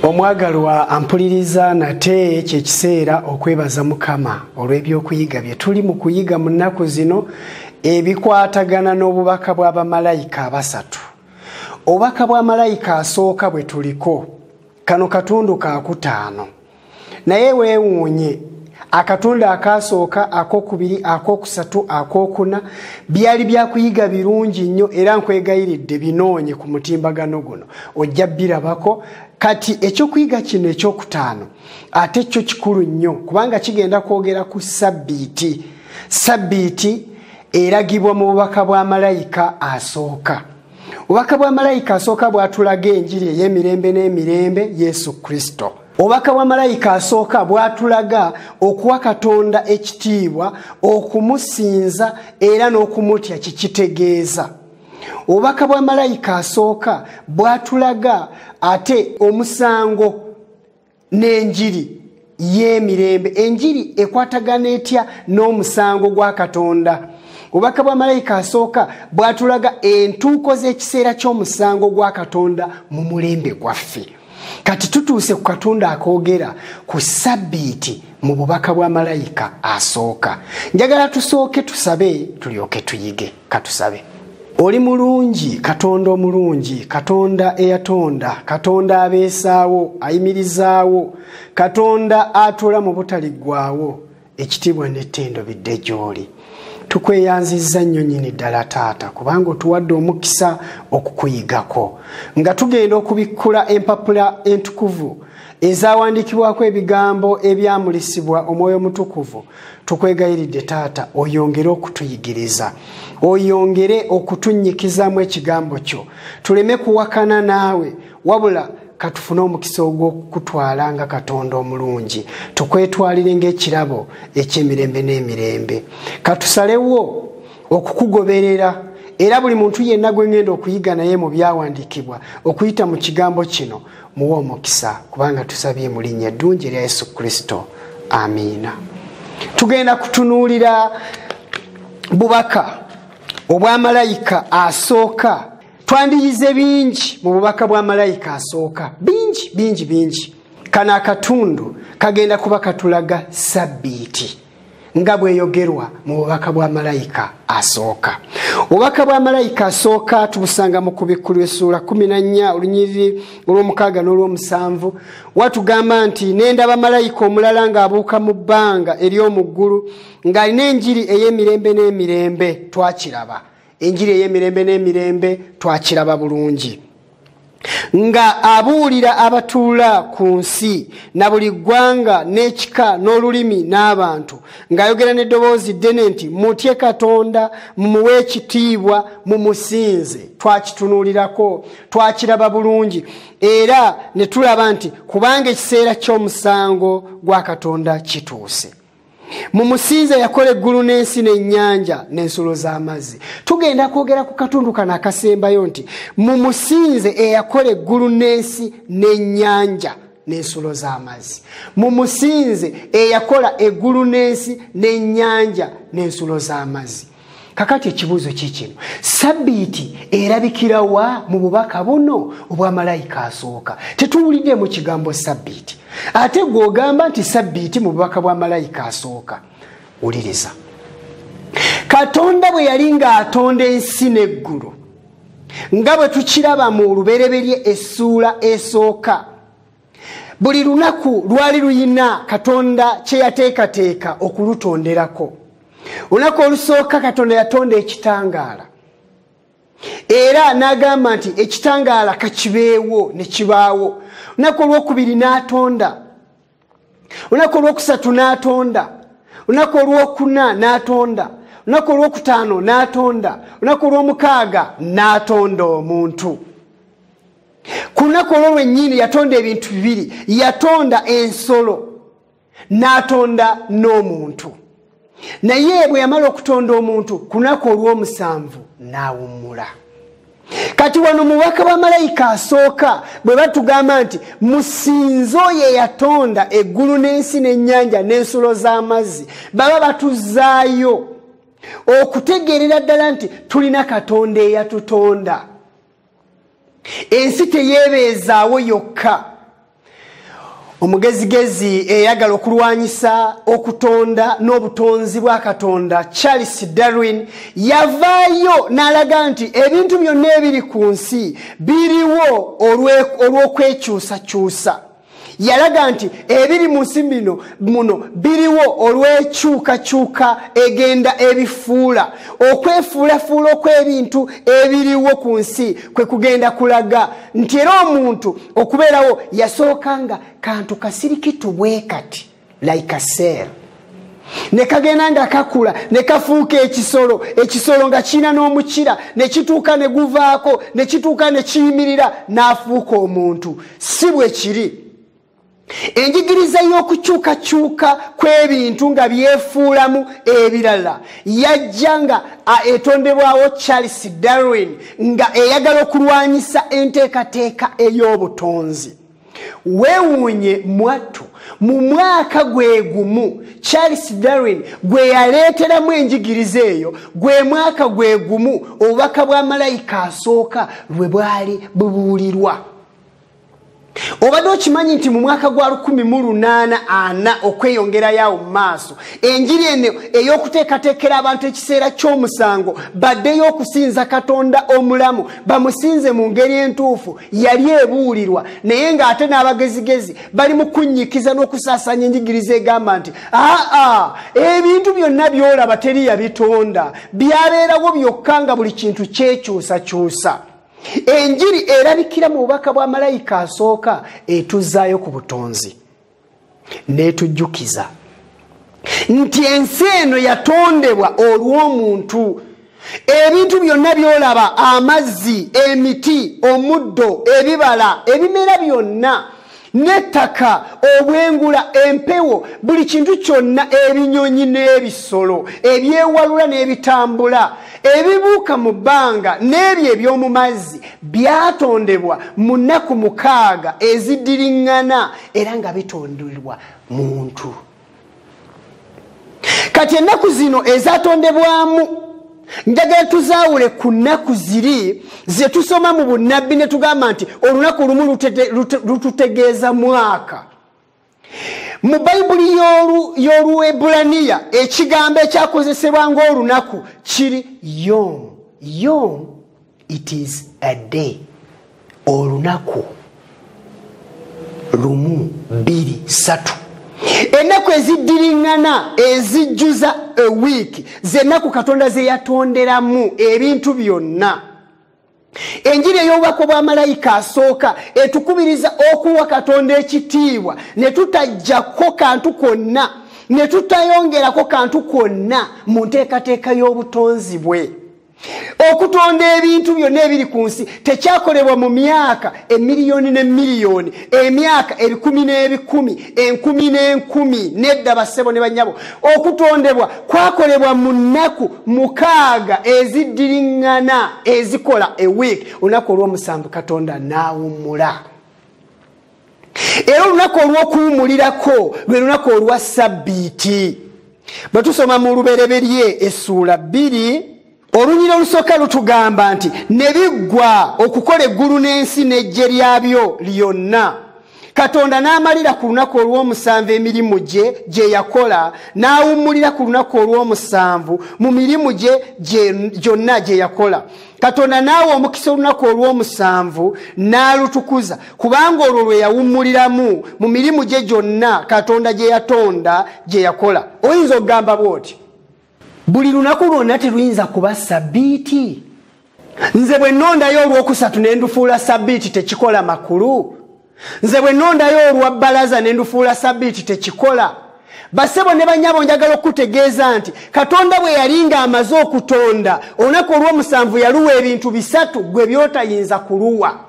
Omwagalwa ampuliriza nate kyekiseera okwebaza Mukama olw'ebyokuyiga bye tuli mu kuyiga mu nnaku zino ebikwatagana n'obubaka bw'abamalayika abasatu. Obubaka bwa malayika asooka bwe tuliko kano katundu ka kutaano, naye weewuunye akatundu akasooka, akokubiri, akokusatu, akokuna byali byakuyiga birungi nnyo era nkwegayiridde binoonye ku mutimbagano guno ojja birabako. Kati ekyokuyiga kino ekyokutaano ate kyo kikulu nnyo kubanga kigenda kwogera ku sabbiiti. Sabbiiti eragibwa mu bubaka bwa malayika asooka. Obubaka bwa malayika asooka bwatulaga enjiri ey'emirembe n'emirembe Yesu Kristo. Obubaka bwa malayika asooka bwatulaga okuwa Katonda ekitiibwa, okumusinza era n'okumutya kikitegeeza. Obubaka bwa malayika asooka bwatulaga ate omusango n'enjiri y'emirembe. Enjiri ekwatagana etya n'omusango gwa Katonda. Obubaka bwa malayika asooka bwatulaga entuuko z'ekiseera ky'omusango gwa Katonda mu mulembe gwaffe. Kati tutuuse ku katundu akoogera ku sabbiiti mu bubaka bwa malayika asooka. Njagala tusooke tusabe tulyoke tuyige. Katusabe. Oli mulungi, Katonda omulungi, Katonda eyatonda, Katonda abeesaawo, ayimirizaawo, Katonda atola mu butaliggwaawo, ekitiibwa n'ettendo bidde gy'oli. Tukweyanzizza nnyo nnyini ddala Taata kubanga otuwadde omukisa okukuyigako nga tugenda okubikkula empapula entukuvu ezaawandiikibwako ebigambo ebyamulisibwa Omwoyo Omutukuvu. Tukwegayiridde Taata oyongere okutuyigiriza, oyongere okutunnyikizaamu ekigambo kyo, tuleme kuwakana naawe wabula katufune omukisa ogw'okutwala nga Katonda omulungi, tukwetwalire ng'ekirabo eky'emirembe n'emirembe. Katusalewo okukugoberera era buli muntu yenna gwe ngenda okuyiga naye mu byawandiikibwa okuyita mu kigambo kino muwe omukisa kubanga tusabye mu linnya eddungi erya Yesu Kristo. Amiina. Tugenda kutunuulira bubaka obwa malayika asooka. Twandiyize bingi mu bubaka bwa malayika asooka, bingi. Kana akatundu kagenda kuba katulaga sabbiiti nga bweyogerwa mu bubaka bwa malayika asooka. Obubaka bwa malayika asooka tubusanga mu Kubikkulwa essuula 14 olunyiriri olw'omukaaga n'olw'omusanvu. Watugamba nti nendaba malayika omulala ng'abuuka mu bbanga ery'omu ggulu ng'alina enjiri ey'emirembe n'emirembe. Twakiraba enjiri ey'emirembe n'emirembe, twakiraba bulungi, nga abuulira abatuula ku nsi na buli ggwanga n'ekika n'olulimi n'abantu, ng'ayogera n'eddoboozi ddene nti mutye Katonda, mumuwe ekitiibwa, mumusinze. Twakitunuulirako, twakiraba bulungi era ne tulaba nti kubanga ekiseera ky'omusango gwa Katonda kituuse. Mumusinze yakola eggulu n'ensi n'ennyanja n'ensulo z'amazzi. Tugenda kwogera ku katundu kano akasembayo nti mumusinze eyakola eggulu n'ensi n'ennyanja n'ensulo z'amazzi. Mumusinze eyakola eggulu n'ensi n'ennyanja n'ensulo z'amazzi. Kakati ekibuuzo kikino, sabbiiti erabikira wa mu bubaka buno obwa malayika asooka? Tetuwulidde mu kigambo sabbiiti ate gw'ogamba nti sabbiiti mu bubaka bwa malayika asooka. Wuliriza, Katonda bwe yali ng'atonda ensi n'eggulu nga bwe tukiraba mu lubereberye essuula esooka, buli lunaku lwali luyina Katonda kye yateekateeka okulutonderako. Olunaku olusooka Katonda yatonda ekitangaala era n'agamba nti ekitangaala kakibeewo ne kibaawo. Olunaku olwokubiri n'atonda, olunaku olwokusatu n'atonda, olunaku olwokuna n'atonda, olunaku olwokutaano n'atonda, olunaku olw'omukaaga n'atonda omuntu. Ku lunaku olwo lwennyini yatonda ebintu bibiri, yatonda ensolo n'atonda n'omuntu. Naye bwe yamala okutonda omuntu ku lunaku olw'omusanvu n'awummula. Kati wano mu bubaka bwa malayika asooka bwe batugamba nti musinze oyo yatonda eggulu n'ensi n'ennyanja n'ensulo z'amazzi, baba batuzaayo okutegeerera ddala nti tulina Katonda eyatutonda. Ensi teyeebeezaawo yokka, omugezigezi eyagala okulwanyisa okutonda n'obutonzi bwa Katonda Charles Darwin yavaayo n'alaga nti ebintu byonna ebiri ku nsi biriwo olw'okwekyusakyusa. Yalaga nti ebiri mu nsi muno biriwo olw'ekyukakyuka egenda ebifuula. Okwefuulafuula okw'ebintu ebiriwo ku nsi kwe kugenda kulaga nti era omuntu okubeerawo yasookanga kantu kasirikitu bwe kati like a cell. Ne kagenda nga kakula ne kafuuka ekisolo nga kina n'omukira ne kituuka ne guvaako ne kituuka ne kiyimirira n'afuuka omuntu. Si bwe kiri. Enjigiriza y'okukyukakyuka kw'ebintu nga byefuulamu ebirala yajja nga etondebwawo Charles Darwin nga eyagala okulwanyisa enteekateeka ey'obutonzi. Weewuunye mwattu mu mwaka gwe gumu Charles Darwin gwe yaleeteramu enjigiriza eyo gwe mwaka gwe gumu obubaka bwa malayika asooka lwe bwali bubuulirwa. Obadde okimanyi nti mu mwaka gwa 1840 okweyongerayo mu maaso enjiri eno ey'okuteekateekera abantu ekiseera ky'omusango baddeyo okusinza Katonda omulamu bamusinze mu ngeri entuufu yali ebuulirwa, naye ng'ate n'abagezigezi bali mu kunnyikiza n'okusaasanya enjigiriza egamba nti ebintu byonna by'olaba teri yabitonda, byabeerawo byokka nga buli kintu kyekyusakyusa. Enjiri erabikira mu bubaka bwa malayika asooka etuzaayo ku butonzi n'etujjukiza nti ensi eno yatondebwa olw'omuntu. Ebintu byonna by'olaba, amazzi, emiti, omuddo, ebibala, ebimera byonna, n'ettaka, obwengula, empewo, buli kintu kyonna, ebinyonyi n'ebisolo, ebyewalula n'ebitambula, ebibuuka mu bbanga n'ebyo eby'omu mazzi byatondebwa mu nnaku 6 eziddiringana era nga bitonderwa muntu. Kati ennaku zino ezatondebwamu njagala tuzaawule ku nnaku ziri ze tusoma mu bunnabbi ne tugamba nti olunaku lumu lututegeeza mwaka. Mu Bayibuli y'Oluebbulaniya ekigambo ekyakozesebwa ng'olunaku kiri yom. Yom, it is a day. Olunaku lumu, 2, 3. Ennaku eziddiringana ezijjuza a week zennaku Katonda ze yatonderamu ebintu byonna. Enjiri ey'obubaka bwa malayika asooka etukubiriza okuwa Katonda ekitiibwa ne tutajjako kantu konna ne tutayongerako kantu konna mu nteekateeka y'obutonzi bwe. Okutonda ebintu byonna ebiri ku nsi tekyakolebwa mu myaka emiliyoni n'emiliyoni, emyaka 10,000, 10,000 nedda bassebo ne bannyabo. Okutondebwa kwakolebwa mu nnaku 6 eziddiringana ezikola a week. Olunaku olw'omusanvu Katonda n'awummula. Era olunaku olw'okuwummulirako lwe lunaku olwa Ssabbiiti. Bwe tusoma mu Lubereberye essuula 2 olunyira olusooka lutugamba nti ne biggwa okukola eggulu n'ensi n'eggye lyabyo lyonna. Katonda n'amalira ku lunaku olw'omusanvu emirimu gye yakola, n'awummulira ku lunaku olw'omusanvu mu mirimu gyonna gye yakola. Katonda n'awa omukisa olunaku olw'omusanvu n'alutukuza kubanga olwo lwe yawummuliramu mu mirimu gye gyonna Katonda gye yatonda gye yakola. Oyinza okugamba bw'oti buli lunaku lwonna teruyinza kuba Ssabbiiti? Nze bwe nnondayo olw'okusatu ne ndufuula Ssabbiiti tekikola makulu? Nze bwe nnondayo olwabbalaza ne ndufuula Ssabbiiti tekikola? Bassebo ne bannyabo njagala okutegeeza nti Katonda bwe yali ng'amaze okutonda olunaku olw'omusanvu yaluwa ebintu 3 gwe by'otayinza kuluwa.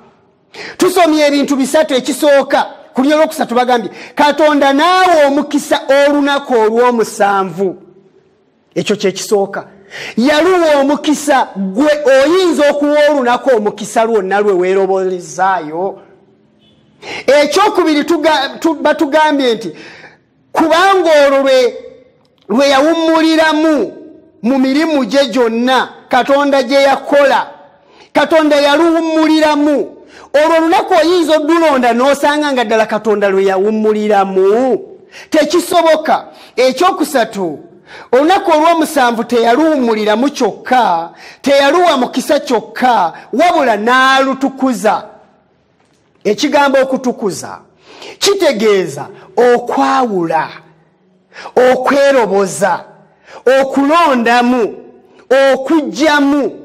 Tusomye ebintu 3 ekisooka ku olwokusatu bagambye Katonda n'awa omukisa olunaku olw'omusanvu. Ekyo kyekisooka. Yaluwa omukisa gwe oyinza okuwa olunaku omukisa lwonna lwe weerobolezaayo. Ekyokubiri batugambye nti kubanga olwo lwe yawummuliramu mu mirimu gye gyonna Katonda gye yakola. Katonda yaluwummuliramu olwo olunaku oyinza oddulonda n'osanga nga ddala Katonda lwe yawummuliramu tekisoboka. Ekyokusatu, olunaku olw'omusanvu teyaluwummuliramu kyokka, teyaluwa mukisa kyokka, wabula n'alutukuza. Ekigambo okutukuza kitegeeza okwawula, okweroboza, okulondamu, okujjamu.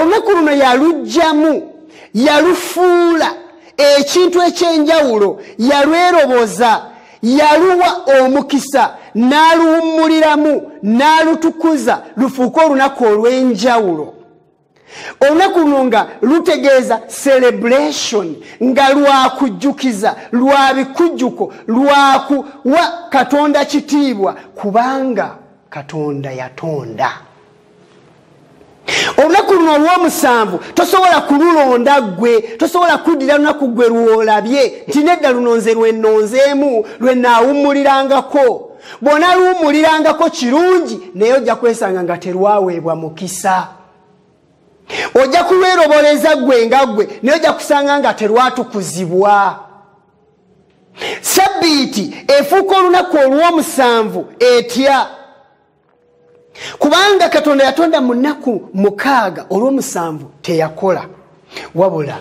Olunaku luno yalujjamu, yalufuula ekintu ekyenjawulo, yalweroboza, yaluwa omukisa, n'aluwummuliramu, n'alutukuza, lufuuke olunaku olw'enjawulo. Olunaku luno nga lutegeeza celebration, nga lwakujjukiza, lwa bikujjuko, lwakuwa Katonda kitiibwa, kubanga Katonda yatonda. Olunaku luno olw'omusanvu tosobola kululonda gwe, tosobola kuddira lunaku gwe lwolabye nti nedda luno nze lwennonzeemu, lwe naawummulirangako. Bw'onaaluwummulirangako kirungi, naye ojja kwesanga nga terwaweebwa mukisa. Ojja kulweroboleza gwe nga gwe, naye ojja kusanga nga terwatukuzibwa. Sabbiiti efuuka olunaku olw'omusanvu etya? Kubanga Katonda yatonda mu nnaku 6, olw'omusanvu teyakola, wabula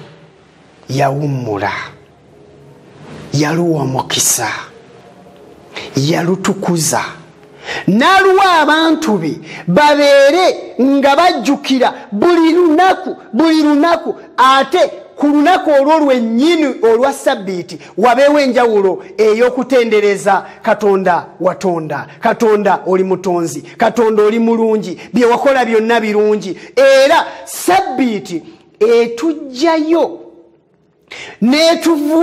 yawummula, yaluwa mukisa, yalutukuza, n'aluwa abantu be babeere nga bajjukira buli lunaku, ate ku lunaku olwo lwennyini olwa Sabbiiti wabeewo enjawulo ey'okutendereza Katonda watonda, Katonda oli mutonzi, Katonda oli mulungi, bye wakola byonna birungi. Era Sabbiiti etujjayo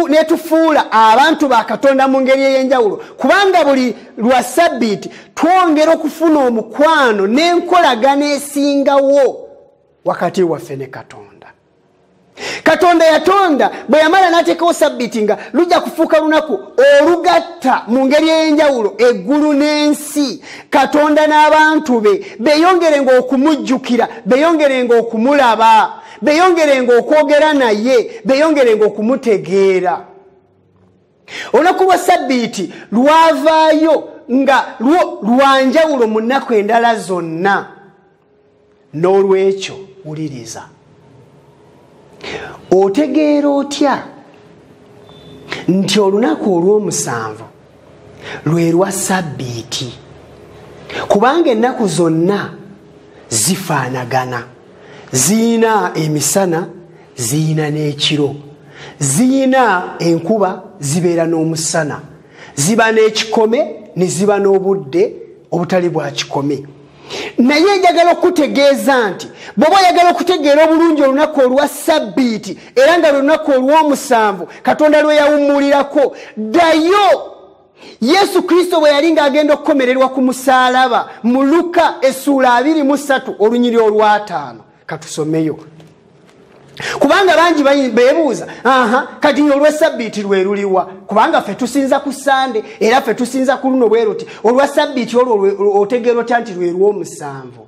netufuula abantu ba Katonda mu ngeri ey'enjawulo, kubanga buli lwa Sabbiiti twongera okufuna omukwano n'enkolagana esingawo wakati waffe ne Katonda. Katonda yatonda bwe yamala n'ateekawo Sabbiiti nga lujja kufuuka lunaku olugatta mu ngeri ey'enjawulo eggulu n'ensi. Katonda n'abantu be beeyongerenga okumujjukira, beeyongerenga okumulaba, beeyongerenga okwogera naye, beeyongerenga okumutegeera. Olunaku lwa Sabbiiti lwavaayo nga lwanjawulo mu nnaku endala zonna. N'olwekyo wuliriza, otegeera otya nti olunaku olw'omusanvu lwe lwa Sabbiiti? Kubanga ennaku zonna zifaanagana, ziina emisana, ziina n'ekiro, ziina enkuba, zibeera n'omusana, ziba n'ekikome ne ziba n'obudde obutali bwa kikome. Naye njagala okutegeeza nti bw'oba oyagala okutegeera obulungi olunaku olwa Sabbiiti era nga lunaku olw'omusanvu Katonda lwe yawummulirako, ddayo Yesu Kristo bwe yali ng'agenda okukomererwa ku musaalaba mu Luka essuula 23 olunyiri olwa 5. Katusomeyo, kubanga bangi beebuuza kati olwa Sabbiiti lwe luliwa? Kubanga ffe tusinza ku Sande era ffe tusinza ku luno bwe luti. Olwa Sabbiiti olwo otegeera otya nti lwe lw'omusanvu?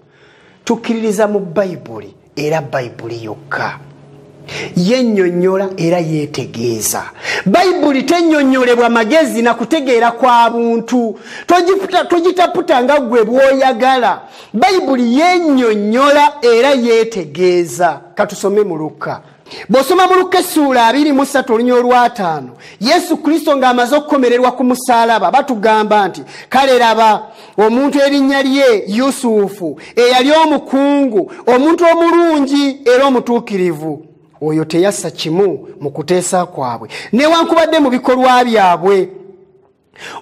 Tukkiririza mu Bayibuli, era Bayibuli yokka yennyonnyola era yeetegeeza. Bayibuli tennyonnyolebwa magezi na kutegeera kwa buntu, togitaputa nga gwe bw'oyagala. Bayibuli yennyonnyola era yeetegeeza. Katusome mu Luka. Bw'osoma mu Luka essuula 23 olunyiri olwa 5, Yesu Kristo ng'amaze okukomererwa ku musaalaba batugamba nti kale laba omuntu erinnya lye Yusufu eyali omukungu, omuntu omulungi era omutuukirivu, oyo teyassa kimu mu kuteesa kwabwe newankubadde mu bikolwa byabwe.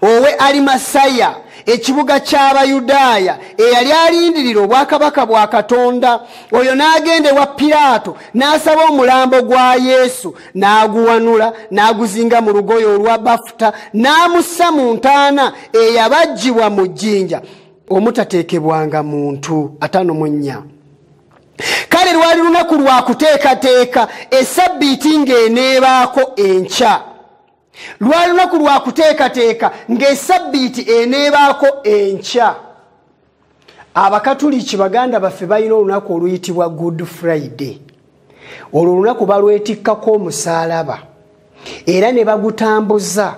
Owe Alimasaya, ekibuga ky'Abayudaaya eyali alindirira obwakabaka bwa Katonda, oyo n'agenda ewa Piraato n'asaba omulambo gwa Yesu, n'aguwanula n'aguzinga mu lugoye olwa bafuta, n'amussa mu ntaana eyabajjibwa mu jjinja omutateekebwanga muntu. 54. Kale lwali lunaku lwa kuteekateeka, Esabbiiti ng'eneebaako enkya. Lwali lunaku lwa kuteekateeka ng'Esabbiiti eneebaako enkya. Abakatuliki baganda baffe balina olunaku oluyitibwa Good Friday. olwo olunaku balwetikkako omusalaba era ne bagutambuza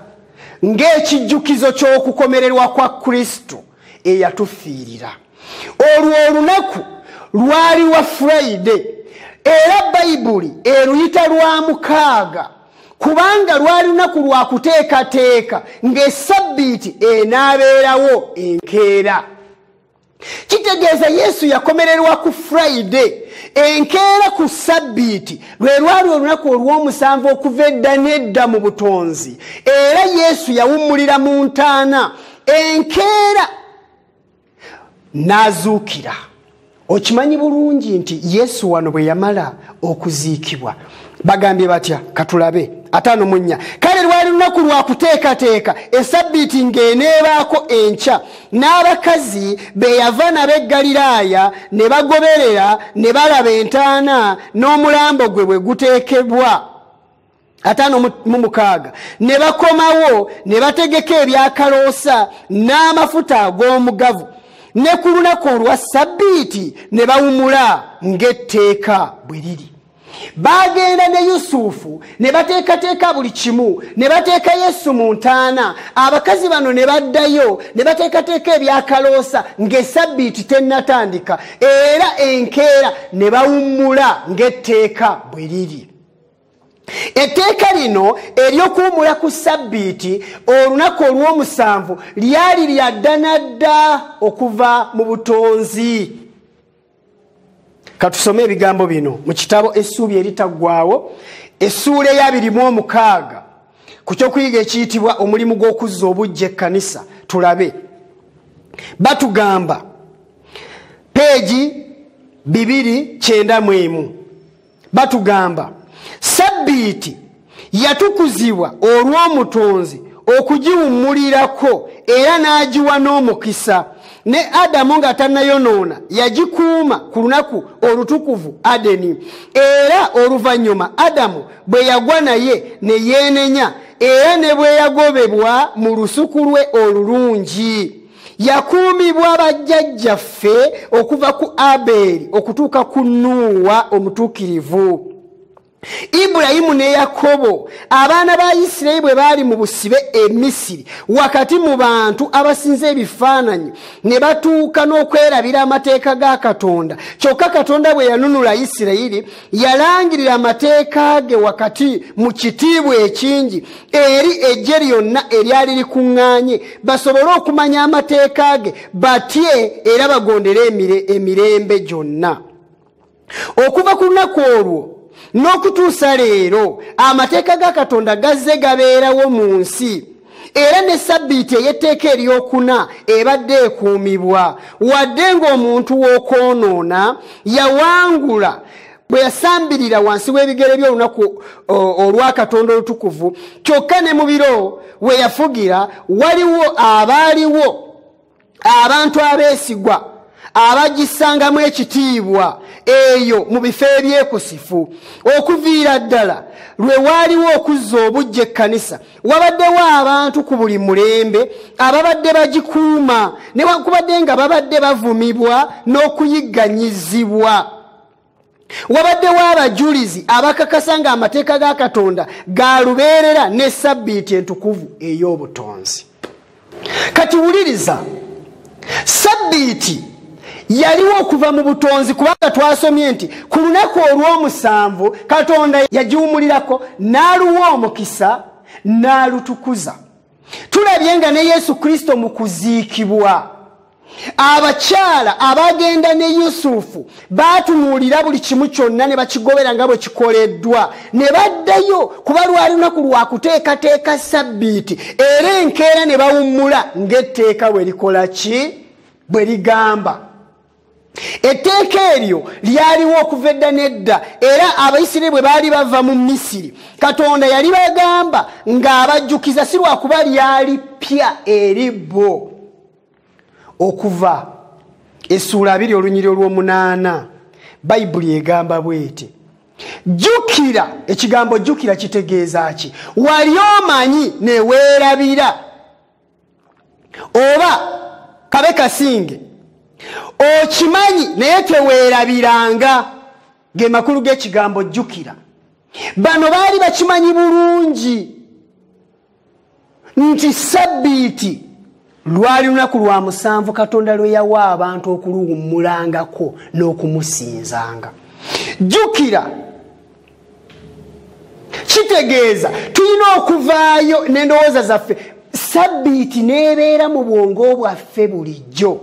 ng'ekijjukizo ky'okukomererwa kwa Kristo eyatufiirira. Olwo olunaku lwali wa Friday era Bayibuli eruyita lwa 6 kubanga lwali lunaku lwa kuteekateeka ng'essabbiiti enaabeerawo enkeera. Kitegeeza Yesu yakomererwa ku Friday, enkeera ku Sabbiiti lwe lwali olunaku olw'omusanvu okuva edda n'edda mu butonzi, era Yesu yawummulira mu ntaana, enkeera n'azuukira. Okimanyi bulungi nti Yesu wano bwe yamala okuziikibwa bagambye batya? Katulabe 5:4. Kale lwali lunaku lwa kuteekateeka, essabbiiti ng'eneebaako enkya, n'abakazi be yava nab'e Ggaliraaya ne bagoberera ne balaba entaana n'omulambo gwe bwe guteekebwa. 5:6. Ne bakomawo ne bategeka ebyakaloosa n'amafuta ag'omugavu, ne ku lunaku olwa Sabbiiti ne bawummula ng'etteeka bwe liri. Bagenda ne Yusufu ne bateekateeka buli kimu, ne bateeka Yesu mu ntaana. Abakazi bano ne baddayo ne bateekateeka ebyakaloosa ng'essabbiiti tennatandika, era enkeera ne bawummula ng'etteeka bwe liri. Etteeka lino ery'okuwummula ku Sabbiiti olunaku olw'omusanvu lyali lya dda na dda okuva mu butonzi. Katusome ebigambo bino mu kitabo Essuubi Eritaggwaawo, essuula eya 26 ku kyokuyiga ekiyitibwa omulimu gw'okuzza obuggya ekkanisa. Tulabe. Batugamba peegi 291. Batugamba Sabbiiti yatukuzibwa olw'omutonzi okugiwummulirako era n'agiwa n'omukisa. Ne Adamu nga tannayonoona yagikuuma ku lunaku olutukuvu Adeni, era oluvannyuma Adamu bwe yagwa naye ne yeenenya, era ne bwe yagobebwa mu lusuku lwe olulungi. Yakuumibwa bajjajjaffe okuva ku Aberi okutuuka ku Nuuwa omutuukirivu. Ibulayimu ne Yakobo, abaana ba Isirayiri bwe baali mu busibe e Misiri wakati mu bantu abasinza ebifaananyi, ne batuuka n'okwerabira amateeka ga Katonda. Kyokka Katonda bwe yanunula Isirayiri yalangirira amateeka ge wakati mu kitiibwa ekingi eri eggye lyonna eryali likuŋŋaanye, basobole okumanya amateeka ge batye era bagondere emirembe gyonna. Okuva ku lunaku olwo n'okutuusa leero amateeka ga Katonda gazze gabeerawo mu nsi, era ne Sabbiiti ey'etteeka eryokuna ebadde ekuumibwa, wadde ng'omuntu w'okwonoona yawangula bwe yasambirira wansi w'ebigere by'olunaku olwa Katonda olutukuvu. Kyokka ne mu biro we yafugira abaaliwo abantu abeesigwa abagisangamu ekitiibwa eyo mu bifo ebyekusifu. Okuviira ddala lwe waaliwo okuzza obuggya ekkanisa, wabaddewo abantu ku buli mulembe ababadde bagikuuma, newankubadde nga babadde bavumibwa n'okuyigganyizibwa. Wabaddewo abajulizi abakakasa nga amateeka ga Katonda ga lubeerera ne Sabbiiti entukuvu ey'obutonzi. Kati wuliriza, Sabbiiti yaliwo okuva mu butonzi, kubanga twasomye nti ku lunaku olw'omusanvu Katonda yagiwummulirako n'aluwa omukisa n'alutukuza. Tulabye nga ne Yesu Kristo mu kuziikibwa, abakyala abagenda ne Yusufu baatunuulira buli kimu kyonna ne bakigobera nga bwe kikoleddwa, ne baddayo kuba lwali lunaku lwa kuteekateeka Sabbiiti, era enkeera ne bawummula ng'etteeka bwe likola ki? Bwe ligamba. Etteeka eryo lyaliwo okuva edda n'edda, era Abayisirayiri bwe baali bava mu Misiri Katonda yali bagamba ng'abajjukiza, si lwakuba lyali ppya eri bo. Okuva essuula 2 olunyiri olw'omunaana Bayibuli egamba bw'eti, jjukira. Ekigambo jjukira kitegeeza ki? Wali omanyi ne weerabira, oba kabe kasinge okimanyi naye teweerabiranga. ge makulu g'ekigambo jjukira. Bano baali bakimanyi bulungi nti Ssabbiiti lwali lunaku lwa musanvu Katonda lwe yawa abantu okuluwummulangako n'okumusinzanga. Jjukira kitegeeza tulina okuvaayo n'endowooza zaffe. Ssabbiiti n'ebeera mu bwongo bwaffe bulijjo.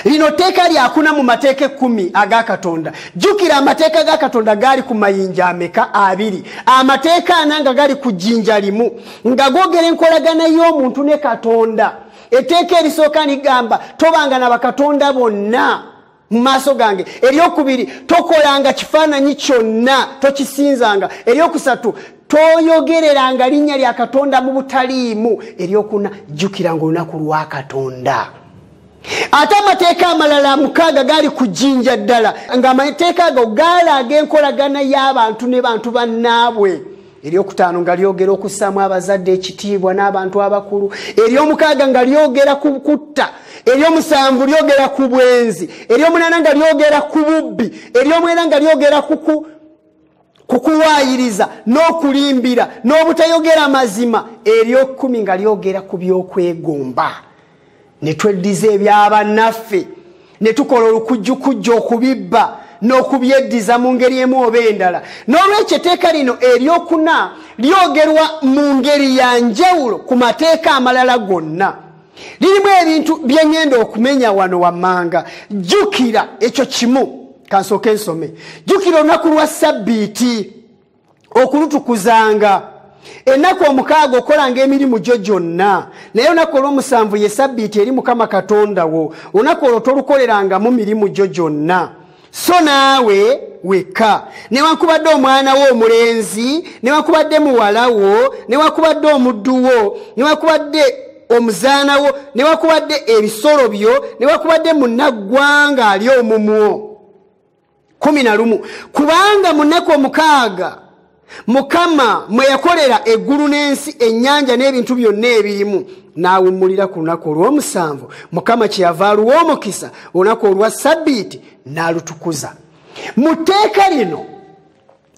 Lino teeka lyakuna mu mateeka 10 aga Katonda. Jjukira amateeka ga Katonda gaali ku mayinja ameka 2, amateeka 4 nga gali ku jjinja limu, nga googera enkolagana y'omuntu ne Katonda. Etteeka erisooka ligamba tobanga na bakatonda bonna mu maaso gange. Eryokubiri tokolanga kifaananyi kyonna tokisinzanga. Eryokusatu toyogereranga linnya lya Katonda mu butaliimu. Eryokuna jjukira ng'olunaku lwa Katonda. Ate amateeka amalala 6 gaali ku jjinja ddala, ng'amateeka ago gaalaga enkolagana y'abantu ne bantu bannaabwe. Eryokutaano nga lyogera okussaamu abazadde ekitiibwa n'abantu abakulu. Eryomukaaga nga lyogera ku kutta. Eryomusanvu lyogera ku bwenzi. Eryomunaana nga lyogera ku bubbi. Eryomwenda nga lyogera ku kuwaayiriza n'okulimbira n'obutayogera mazima. Ery'okumi nga lyogera ku by'okwegomba. Ne tweddiza ebyabannaffe ne tukola olukujjukujja okubibba n'okubyeddiza mu ngeri emu oba endala. N'olwekyo etteeka lino eryokuna lyogerwa mu ngeri ya njawulo ku mateeka amalala gonna. Lirimu ebintu bye ngenda okumenya wano wammanga. Jjukira ekyo kimu. Kansooke nsome. Jjukira olunaku lwa Ssabbiiti okulutukuzanga. Ennaku 6 okolanga emirimu gyo gyonna, naye olunaku olw'omusanvu ye Ssabbiiti eri Mukama Katonda wo. Olunaku olwo tolukolerangamu mirimu gyo gyonna. So naawe wekka, newankubadde omwana wo omulenzi, newankubadde muwala wo, newankubadde omuddu wo, newankubadde omuzaana wo, newankubadde ebisolo byo, newankubadde munnaggwanga ali omumwo. 11. Kubanga mu nnaku 6 Mukama mwe yakolera eggulu n'ensi, ennyanja n'ebintu byonna ebirimu, n'awummulira ku lunaku olw'omusanvu. Mukama kyeyava aluwa omukisa olunaku olwa Ssabbiiti n'alutukuza. Mu tteeka lino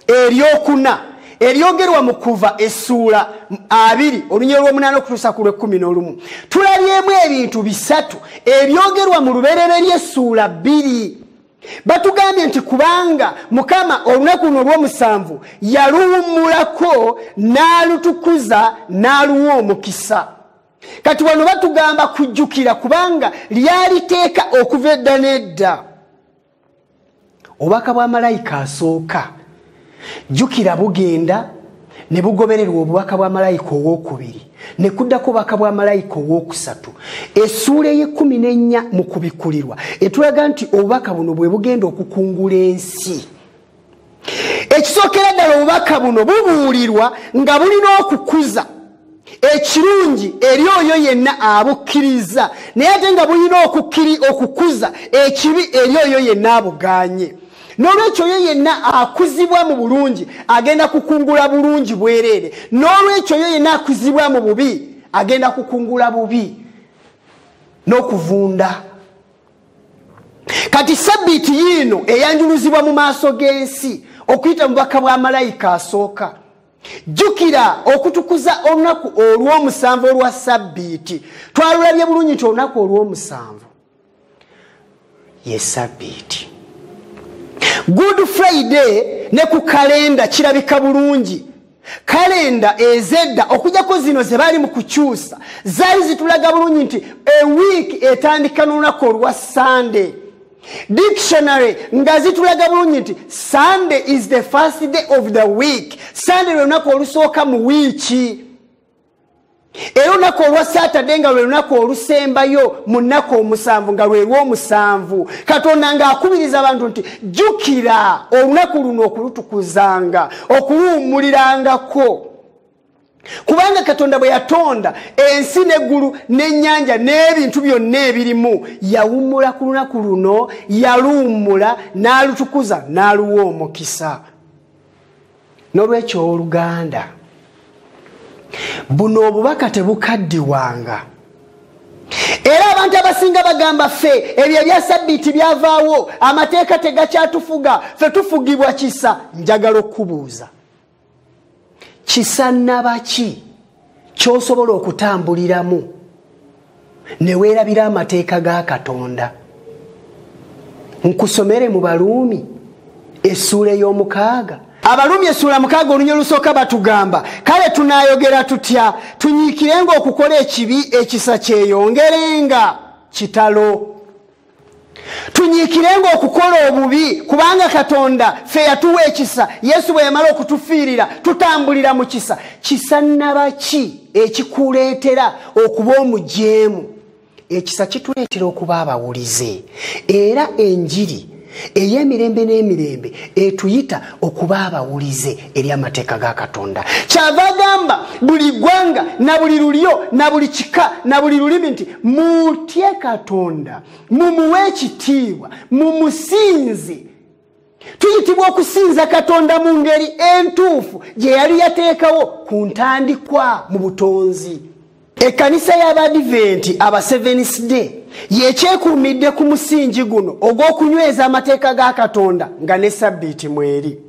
eryokuna eryogerwa mu Kuva essuula 2 olunyiriri lw'omunaana okutuusa ku lw'11 tulabyemu ebintu 3 ebyogerwa mu lubereberye essuula 2. Batugambye nti kubanga Mukama olunaku luno olw'omusanvu yaluwummulako n'alutukuza n'aluwa omukisa. Kati wano batugamba kujjukira kubanga lyali teeka okuva edda n'edda. Obubaka bwa malayika asooka jjukira bugenda ne bugobererwa obubaka bwa malayika ow'okubiri ne kuddako obubaka bwa malayika ow'okusatu. Essuula ye14 mu kubikulirwa etulaga nti obubaka buno bwe bugenda okukungula ensi. Ekisookera ddala obubaka buno bubuulirwa nga bulina okukuza ekirungi eri oyo yenna abukkiriza, naye ate nga bulina okukuza ekibi eri oyo yenna abugaanye. N'olwekyo oyo yenna akuzibwa mu bulungi agenda kukungula bulungi bwereere, n'olwekyo oyo yenna akuzibwa mu bubi agenda kukungula bubi n'okuvunda. Kati Ssabbiiti yiino eyanjuluzibwa mu maaso g'ensi okuyita mu bubaka bwa malayika asooka. Jjukira okutukuza olunaku olw'omusanvu olwa Ssabbiiti. Twalulabye bulungi nti olunaku olw'omusanvu ye Ssabbiiti. Good Friday ne ku kalenda kirabika bulungi. Kalenda ezedda okujjako zino ze bali mu kukyusa zaali zitulaga bulungi nti a week etandika n'olunaku olwa Sunday. Dictionary nga zitulaga bulungi nti Sunday is the first day of the week. Sunday lwe lunaku olusooka mu wiiki. Era olunaku olwa Saturday nga lwe lunaku olusembayo mu nnaku omusanvu nga lwe lw'omusanvu. Katonda ng'akubiriza abantu nti jjukira olunaku luno okulutukuzanga, okuluwummulirangako. Kubanga Katonda bwe yatonda ensi n'eggulu n'ennyanja n'ebintu byonna ebirimu, yawummula ku lunaku luno, yaluwummula n'alutukuza n'aluwa omukisa. N'olwekyo Oluganda, buno obubaka tebukaddiwanga. era abantu abasinga bagamba ffe ebyo bya sabbiiti byavaawo amateeka tegakyatufuga ffe tufugibwa kisa. Njagala okubuuza kisa nabaki ky'osobola okutambuliramu ne weerabira amateeka ga Katonda? Nkusomere mu Baluumi essuula ey'omukaaga. Abaluumi essuula 6 olunya olusooka batugamba kale tunaayogera tutya tunyiikirenga okukola ekibi ekisa kyeyongerenga kitalo. Tunyiikirenga okukola obubi kubanga Katonda ffe yatuwa ekisa. Yesu bwe yamala okutufiirira tutambulira mu kisa. Kisa nabaki ekikuleetera okuba omujeemu? Ekisa kituleetera okuba abawulize era enjiri ey'emirembe n'emirembe etuyita okuba abawulize eri amateeka ga Katonda. Kyava agamba buli ggwanga na buli lulyo na buli kika na buli lulimi nti mutye Katonda, mumuwe ekitiibwa, mumusinze. Tuyitibwa okusinza Katonda mu ngeri entuufu gye yali yateekawo ku ntandikwa mu butonzi. Ekkanisa y'Abadiventi aba Seventh Day yekyekuumidde ku musingi guno ogw'okunyweza amateeka ga Katonda nga ne sabbiiti mweri.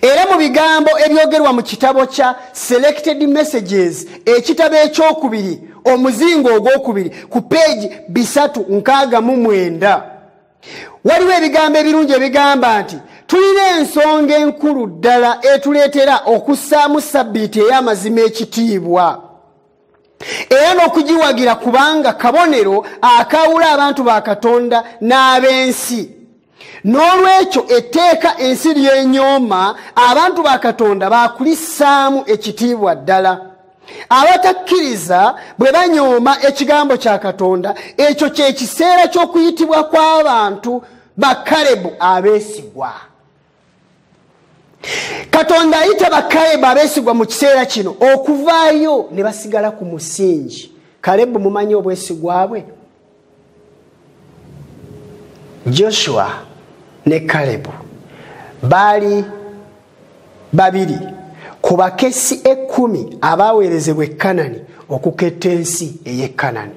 Era mu bigambo ebyogerwa mu kitabo kya Selected Messages ekitabo ekyokubiri omuzingo ogwokubiri ku peegi 369 waliwo ebigambo ebirungi ebigamba nti tulina ensonga enkulu ddala etuleetera okussaamu sabbiiti ey'amazima ekitiibwa era n'okugiwagira kubanga kabonero akawula abantu ba Katonda n'ab'ensi. N'olwekyo etteeka ensi lyenyooma abantu ba Katonda baakulissaamu ekitiibwa ddala. Abatakkiriza bwe banyooma ekigambo kya Katonda ekyo kye kiseera ky'okuyitibwa kw'abantu ba Kalebu abeesigwa. Katonda ayita Bakalebu abeesigwa mu kiseera kino okuvaayo ne basigala ku musingi. Kalebu mumanyi obwesigwa bwe? Joshua ne Kalebu baali babiri ku bakessi 10 abaweerezebwa e Kanani okuketta ensi ey'e Kanani.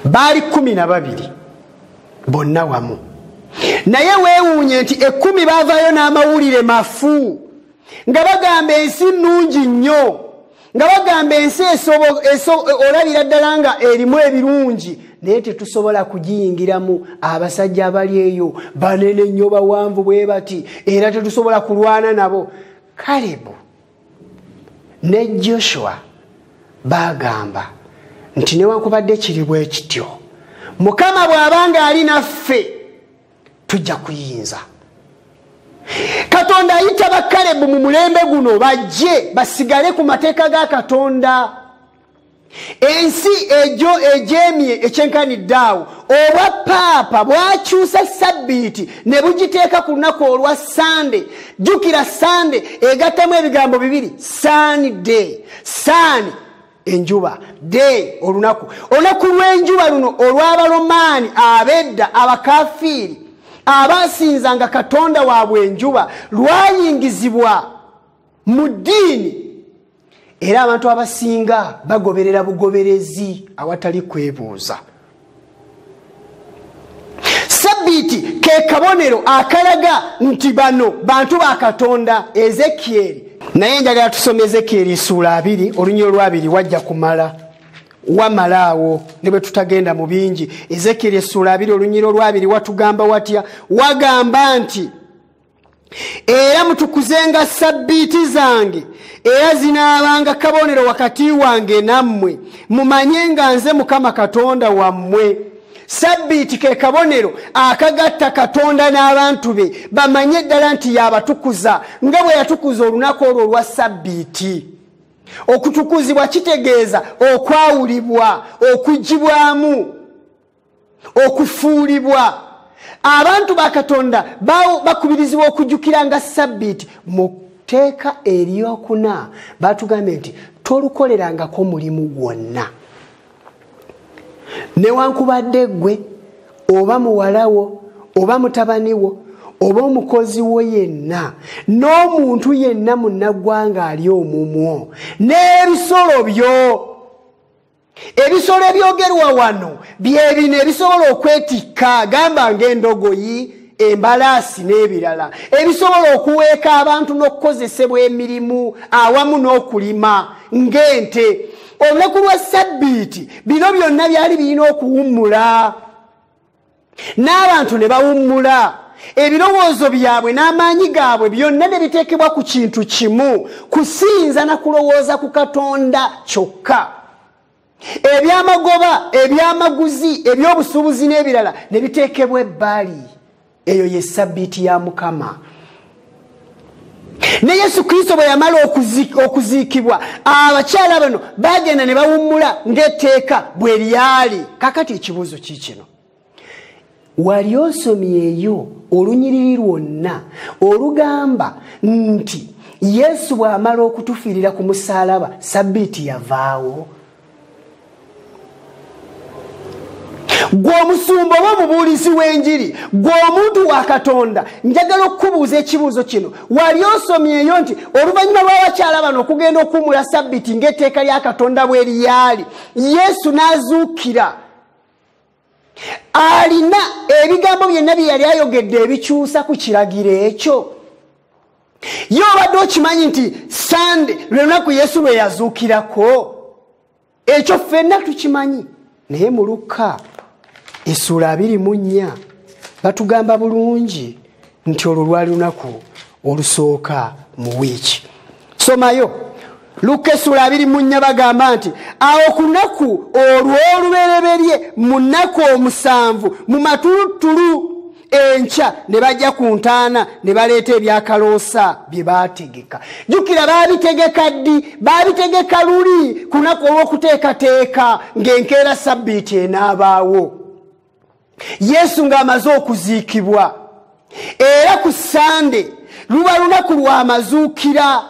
Baali 12 bonna wamu. Naye weewuunye nti 10 baavaayo n'amawulire mafu nga bagamba ensi nnungi nnyo, nga bagamba ensi olabira ddala nga erimu ebirungi naye tetusobola kugiyingiramu. Abasajja abali eyo banene nnyo bawanvu bwe bati era tetusobola kulwana nabo. Kalebu ne Joshua bagamba nti newankubadde kiri bwe kityo Mukama bw'abanga ali naffe tujja kuyinza. Katonda ayita Bakalebu mu mulembe guno bajje basigale ku mateeka ga Katonda. Ensi ejo ejemye ekyenkanidde awo obwa paapa bwakyusa sabbiiti ne bugiteeka ku lunaku olwa Sande. Jjukira Sande egattamu ebigambo bibiri, Sunday, sun enjuba, day olunaku. Olunaku lw'enjuba luno olw'Abalomaani abedda abakafiiri abasinzanga Katonda waabwe enjuba lwayingizibwa mu ddiini era abantu abasinga bagoberera bugoberezi awatali kwebuuza. Sabbiiti ke kabonero akalaga nti bano bantu ba Katonda. Ezekieri naye njagala tusome Ezekieri ssuula 2 olunya olwabiri wajja kumala wamalaawo ne bwe tutagenda mu bingi. Ezekieri ssuula 2 olunyiro olwabiri watugamba watya? Wagamba nti era mutukuzenga sabbiiti zange era zinaabanga kabonero wakati wange nammwe mumanye nga nze Mukama Katonda wammwe. Sabbiiti ke kabonero akagatta Katonda n'abantu be bamanye ddala nti yabatukuza nga bwe yatukuza olunaku olwo olwa sabbiiti. Okutukuzibwa kitegeeza okwawulibwa, okugibwamu, okufuulibwa. Abantu ba Katonda bakubirizibwa okujjukiranga sabbiiti. Mu tteeka eryokuna batugambye nti tolukolerangako mulimu gwonna. Newankubadde ggwe oba muwalawo oba mutabani wo oba omukozi wo yenna n'omuntu yenna munnaggwanga ali omumwo n'ebisolo byo ebisolo ebyogerwa wano byebino ebisobola okwetikka gamba ng'endogoyi, embalaasi n'ebirala ebisobola okuweeka abantu n'okukozesebwa emirimu awamu n'okulima ng'ente. Olunaku lwa Ssabbiiti bino byonna byali birina okuwummula n'abantu ne bawummula, ebirowoozo byabwe n'amaanyi gaabwe byonna ne biteekebwa ku kintu kimu, kusinza na kulowooza ku Katonda kyokka. Ebyamagoba, ebyamaguzi, ebyobusuubuzi n'ebirala ne biteekebwa ebbali. Eyo ye Ssabbiiti ya Mukama. Ne Yesu Kristo bwe yamala okuziikibwa, abakyala bano bagenda ne bawummula ng'etteeka bwe lyali. Kakati ekibuuzo kiikino, wali osomyeyo olunyiriri lwonna olugamba nti Yesu bw'amala okutufiirira ku musaalaba Ssabbiiti yavaawo? Gwe omusumba oba omubuulizi w'enjiri, gwe omuntu wa Katonda, njagala okukubuuza ekibuuzo kino. Wali osomyeyo nti oluvannyuma lw'abakyala bano okugenda okuwummula Ssabbiiti ng'etteeka lya Katonda bwe lyali, Yesu n'azuukira, alina ebigambo byonna bye yali ayogedde ebikyusa ku kiragiro ekyo? Ye obadde okimanyi nti Sande lwe lunaku Yesu lwe yazuukirako? Ekyo ffenna tukimanyi. Naye mu Luka Essula 24 batugamba bulungi nti olwo lwali lunaku olusooka mu wiiki. Somayo Luka Essula 24 bagamba nti awo ku lunaku olw'olubereberye mu nnaku 7 mu matulutulu enkya ne bajja ku ntaana ne baleeta ebyakaloosa bye baategeka. Jjukira baabitegeka ddi? Baabitegeka luli ku lunaku olw'okuteekateeka ng'enkeera Ssabbiiti enaabaawo. Yesu ng'amaze okuziikibwa, era ku Sande luba lunaku lw'amazuukira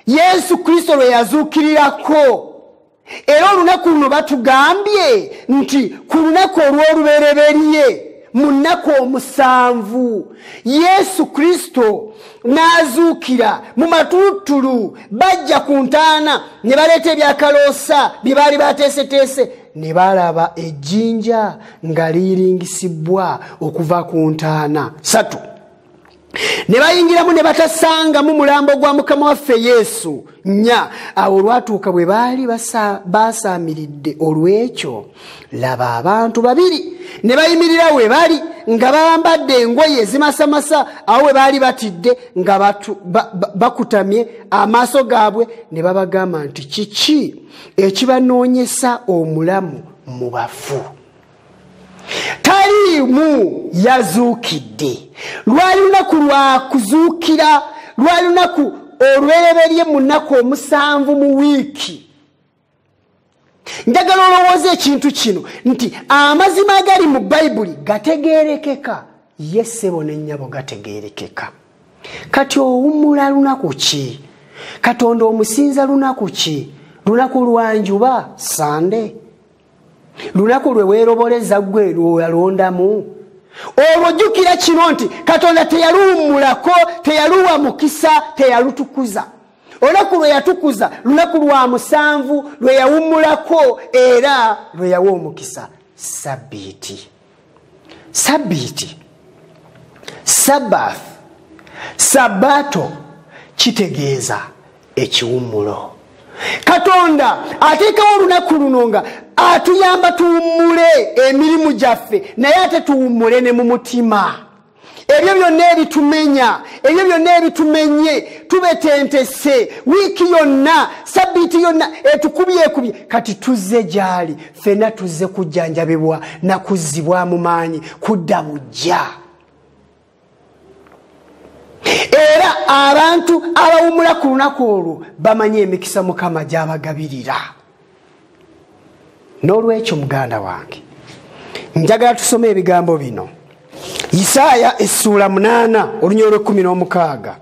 Yesu Kristo lwe yazuukirirako. Era olunaku luno batugambye nti ku lunaku olw'olubereberye mu nnaku 7 Yesu Kristo n'azuukira mu matulutulu, bajja ku ntaana ne baleeta ebyakaloosa bye baali bateeseteese, ne balaba ejjinja nga liyiringisibwa okuva ku ntaana 3. Ne bayingiramu ne batasangamu mulambo gwa Mukama waffe Yesu. 4 awo olwatuuka bwe baali basaamiridde olw'ekyo, laba abantu 2 ne bayimirira we bali nga bambadde engoye ezimasamasa, awo we baali batidde nga bakutamye, amaaso gaabwe ne babagamba nti kiki ekibanoonyesa omulamu mu bafu? Taliimu, yazuukidde. Lwali lunaku lwa kuzuukira, lwali lunaku olwereberye mu nnaku 7 mu wiiki. Njagala olowooza ekintu kino nti amazima agali mu Bayibuli gategeerekeka, ye ssebo ne nnyabo gategeerekeka. Kati owummula lunaku ki? Katonda omusinza lunaku ki? Lunaku lwa njuba, Sande? Lunaku lwe weeroboleza gwe lw'oyalondamu? Olwo jjukira kino nti Katonda teyaluwummulako, teyaluwa mukisa, teyalutukuza. Olunaku lwe yatukuza lunaku lwa 7 lwe yawummulako era lwe yawa omukisa, Ssabbiiti. Ssabbiiti, Sabbath, Sabato kitegeeza ekiwummulo. Katonda ateekawo olunaku luno nga atuyamba tuwummule emirimu gyaffe, naye ate tuwummule ne mu mutima. Ebyo byonna ebitumenya, ebyo byonna ebitumenye, tubetentese wiiki yonna, Ssabbiiti yonna etukubyekubye, kati tuzze gy'ali, ffenna tuzze kujjanjabibwa na kuzzibwa mu maanyi, kudda bujja. Era abantu abawummula ku lunaku olwo bamanyi emikisa Mukama gy'abagabirira. N'olwekyo muganda wange, njagala tusome ebigambo bino. Isaaya Essula 8 olunyolo 16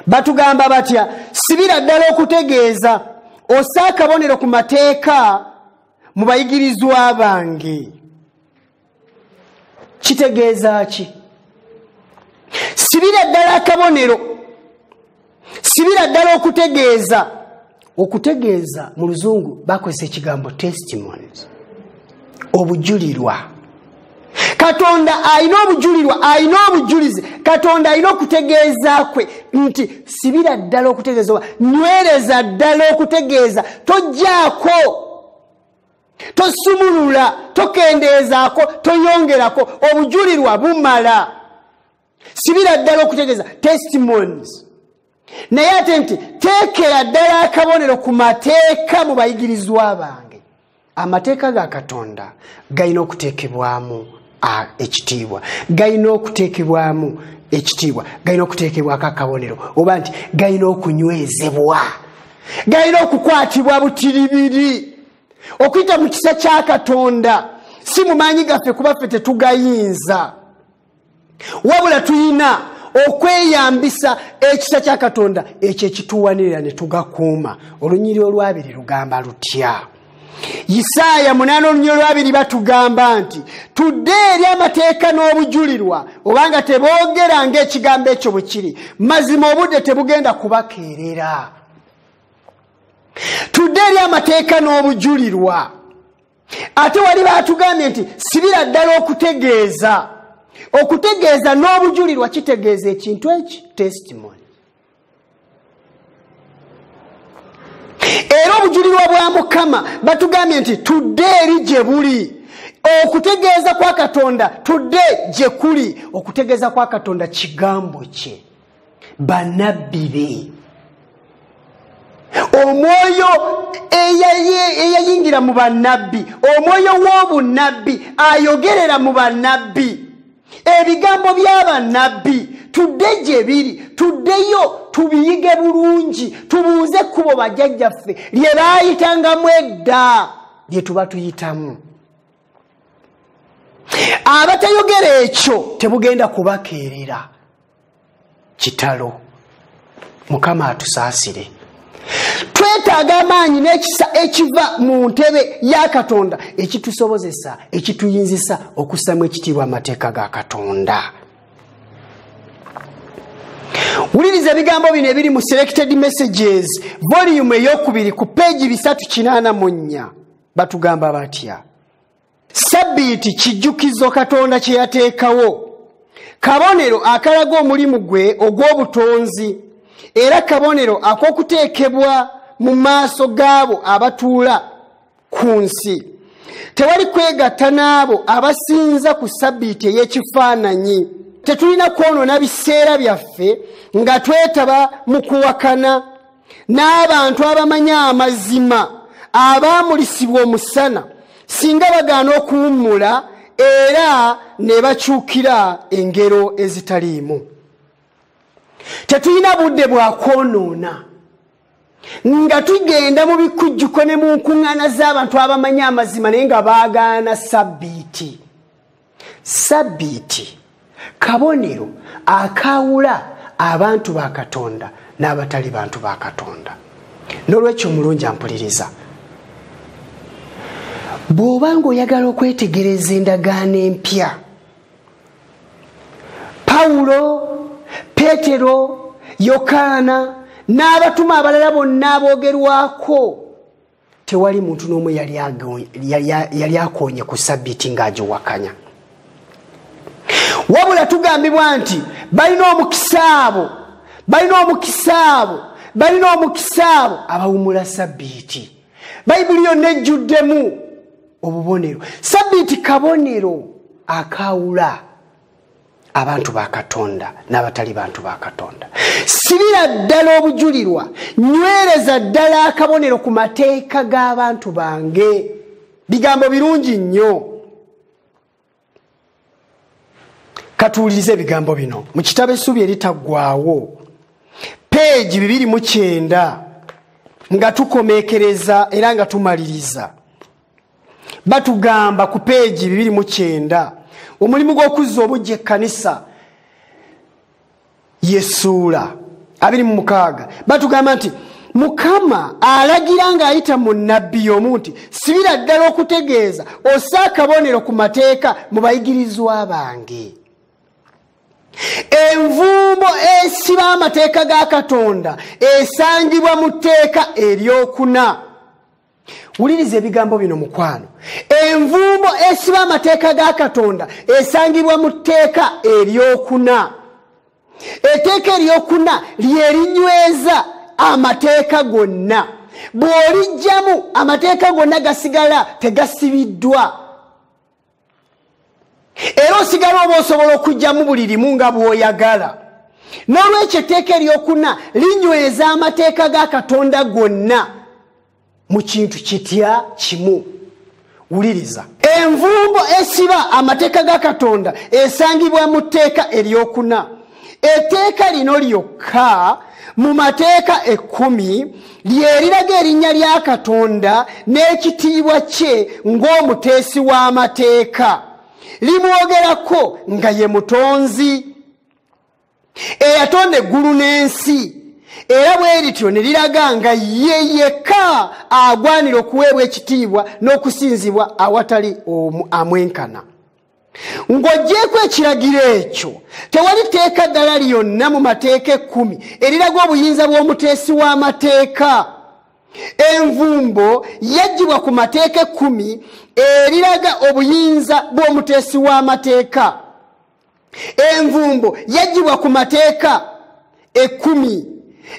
batugamba batya? Sibira ddala okutegeeza, ossa akabonero ku mateeka mu bayigirizwa bange. Kitegeeza ki? Sibira ddala akabonero, sibira ddala okutegeeza, okutegeeza mu luzungu bakozesa ekigambo testimonies, obujulirwa. Katonda alina obujulirwa, alina obujulizi. Katonda alina okutegeeza kwe nti sibira ddala okutegeeza, nywereza ddala okutegeeza, tojjaako, tosumulula, tokendeezaako, toyongerako. Obujulirwa bumala. Sibira ddala okutegeeza, testimonies. Naye ate nti teekera ddala akabonero ku mateeka mu bayigirizwa bange. Amateeka ga Katonda galina okuteekebwamu ekitiibwa, galina okuteekebwamu ekitiibwa, galina okuteekebwako akabonero, oba nti galina okunywezebwa, galina okukwatibwa butiribiri. Okuyita mu kisa kya Katonda si mu maanyi gaffe kuba ffe tetugayinza, wabula tuyina okweyambisa ekisa kya Katonda ekyo ekituwanirira ne tugakuuma. Olunyiri olwabiri lugamba lutya? Isaaya 8:2 batugamba nti tudde eri amateeka n'obujulirwa, obanga teboogera ng'ekigambo ekyo bwe kiri, mazima obudde tebugenda kubakeerera. Tudde eri amateeka n'obujulirwa. Ate wali batugambye nti sibira ddala okutegeeza. Okutegeeza n'obujulirwa kitegeeza ekintu eki, testimony. Era obujulirwa bwa Mukama batugambye nti tudde eri gye buli. Okutegeeza kwa Katonda tudde gye kuli. Okutegeeza kwa Katonda kigambo kye, bannabbi be. Omwoyo eyayingira mu bannabbi, omwoyo w'obunnabbi ayogerera mu bannabbi, ebigambo by'abannabbi tudde gye biri. Tuddeyo tubiyige bulungi, tubuuze kkubo bajjajjaffe lye baayitangamu edda, lye tuba tuyitamu. Abatayogera ekyo tebugenda kubakeerera kitalo. Mukama atusaasire. Twetaaga amaanyi n'ekisa ekiva mu ntebe ya Katonda ekitusobozesa, ekituyinzisa okussamu ekitiibwa amateeka ga Katonda. Wuliriza ebigambo bino ebiri mu Selected Messages volume 2 ku peegi 384. Batugamba batya? Sabbiiti kijjukizo Katonda kye yateekawo, kabonero akalaga omulimu gwe ogw'obutonzi, era kabonero ak'okuteekebwa mu maaso gaabo abatuula ku nsi. Tewali kwegatta n'abo abasinza ku sabbiiti ey'ekifaananyi. Tetulina kwonoona biseera byaffe nga twetaba mu kuwakana n'abantu abamanya amazima abaamulisibwa omusana, singa bagaana okuwummula era ne bakyukira engero ezitaliimu. Tetulina budde bwa kwonoona nga tugenda mu bikujjuko ne mu nkuŋŋaana z'abantu abamanya amazima naye nga baagaana sabbiiti. Sabbiiti kabonero akawula abantu ba Katonda n'abatali bantu ba Katonda. N'olwekyo mulungi ampuliriza, bw'obanga oyagala okwetegereza endagaano empya, Pawulo, Peetero, Yokaana n'abatuma abalala bonna aboogerwako, tewali muntu n'omu yali akoonye ku sabbiiti ng'agiwakanya. Wabula tugambibwa nti balina omukisa abo abawummula sabbiiti. Bayibuli yonna ejjuddemu obubonero. Sabbiiti kabonero akawula abantu ba Katonda n'abatali bantu ba Katonda. Sibira ddala obujulirwa, nywereza ddala akabonero ku mateeka g'abantu bange. Bigambo birungi nnyo. Katuwulirize ebigambo bino mu kitabo Essuubi Eritaggwaawo peegi 209 nga tukomeekereza era nga tumaliriza. Batugamba ku peegi 209 omulimu gw'okuzza obujja ekkanisa Yesuula 26. Batugamba nti Mukama alagira ng'ayita mu nnabbi omu nti sibira ddala okutegeeza, ossa akabonero ku mateeka mu bayigirizwa bange. envumbo esiba amateeka ga Katonda esangibwa mu tteeka eryokuna. Wuliriza ebigambo bino mukwano. Envumbo esiba amateeka ga Katonda esangibwa mu tteeka eryokuna. Etteeka eryokuna lye linyweza amateeka gonna. Bw'olijjamu amateeka gonna gasigala tegasibiddwa. Era osigala oba osobola okujjamu buli limu nga bw'oyagala. N'olwekyo etteeka eryokuna linyweza amateeka ga Katonda gonna mu kintu kitya kimu. Wuliriza. Envumbo esiba amateeka ga Katonda esangibwa mu tteeka eryokuna. Etteeka lino lyokka mu mateeka 10 lyeriraga erinnya lya Katonda n'ekitiibwa kye ng'omuteesi w'amateeka. Limwogerako nga ye mutonzi eyatonda eggulu n'ensi, era bwe lityo ne liraga nga ye yekka agwanira okuweebwa ekitiibwa n'okusinzibwa awatali amwenkana. Ng'oggyeko ekiragiro ekyo, tewali tteeka ddala lyonna mu mateeka 10 eriraga obuyinza bw'omuteesi w'amateeka. Envumbo yaggyibwa ku mateeka 10 eriraga obuyinza bw'omuteesi w'amateeka. Envumbo yaggyibwa ku mateeka 10.